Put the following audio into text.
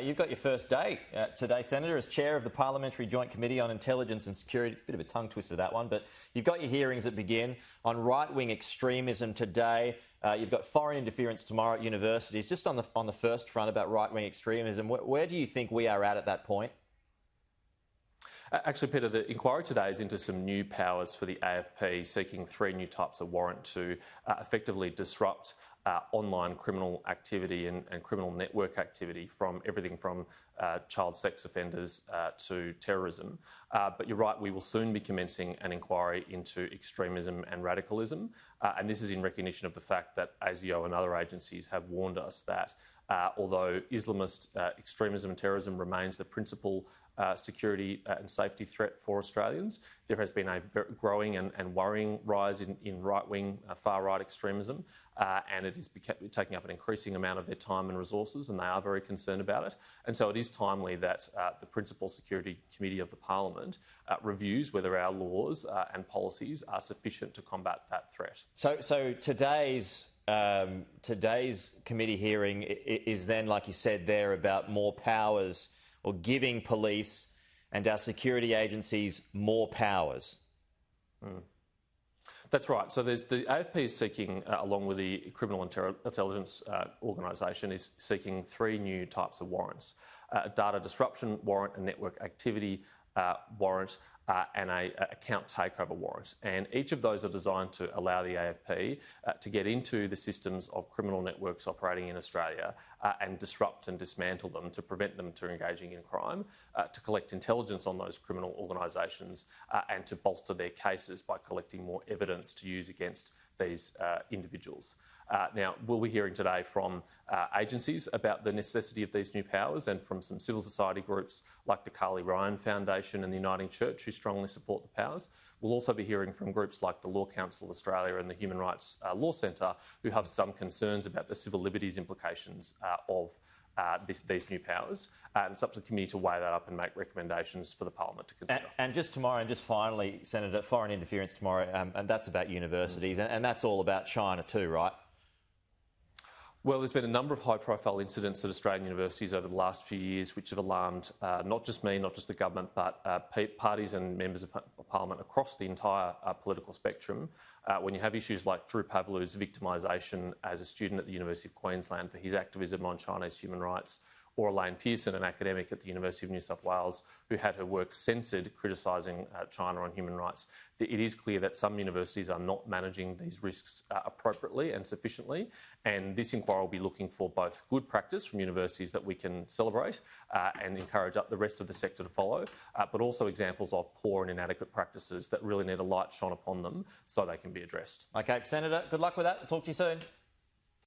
You've got your first day today, Senator, as Chair of the Parliamentary Joint Committee on Intelligence and Security. It's a bit of a tongue twister, that one, but you've got your hearings that begin on right-wing extremism today. You've got foreign interference tomorrow at universities. Just on the first front about right-wing extremism, where do you think we are at that point? Actually, Peter, the inquiry today is into some new powers for the AFP, seeking 3 new types of warrant to effectively disrupt online criminal activity and criminal network activity, from everything from child sex offenders to terrorism. But you're right, we will soon be commencing an inquiry into extremism and radicalism. And this is in recognition of the fact that ASIO and other agencies have warned us that although Islamist extremism and terrorism remains the principal security and safety threat for Australians, there has been a growing and worrying rise in right-wing, far-right extremism, and it is taking up an increasing amount of their time and resources, and they are very concerned about it. And so it is timely that the Principal Security Committee of the Parliament reviews whether our laws and policies are sufficient to combat that threat. So today's committee hearing is then, like you said there, about more powers, or giving police and our security agencies more powers. That's right. So the AFP is seeking, along with the Criminal Intelligence Organisation, is seeking 3 new types of warrants: a data disruption warrant, a network activity warrant, and a account takeover warrant. And each of those are designed to allow the AFP to get into the systems of criminal networks operating in Australia and disrupt and dismantle them, to prevent them from engaging in crime, to collect intelligence on those criminal organisations, and to bolster their cases by collecting more evidence to use against these individuals. Now, we'll be hearing today from agencies about the necessity of these new powers, and from some civil society groups like the Carly Ryan Foundation and the Uniting Church, who strongly support the powers. We'll also be hearing from groups like the Law Council of Australia and the Human Rights Law Centre, who have some concerns about the civil liberties implications of these new powers. And it's up to the committee to weigh that up and make recommendations for the Parliament to consider. And just tomorrow, and just finally, Senator, foreign interference tomorrow, and that's about universities, and that's all about China too, right? Well, there's been a number of high-profile incidents at Australian universities over the last few years which have alarmed not just me, not just the government, but parties and members of Parliament across the entire political spectrum. When you have issues like Drew Pavlou's victimisation as a student at the University of Queensland for his activism on Chinese human rights, or Elaine Pearson, an academic at the University of New South Wales, who had her work censored criticising China on human rights, it is clear that some universities are not managing these risks appropriately and sufficiently. And this inquiry will be looking for both good practice from universities that we can celebrate and encourage the rest of the sector to follow, but also examples of poor and inadequate practices that really need a light shone upon them so they can be addressed. OK, Senator, good luck with that. We'll talk to you soon.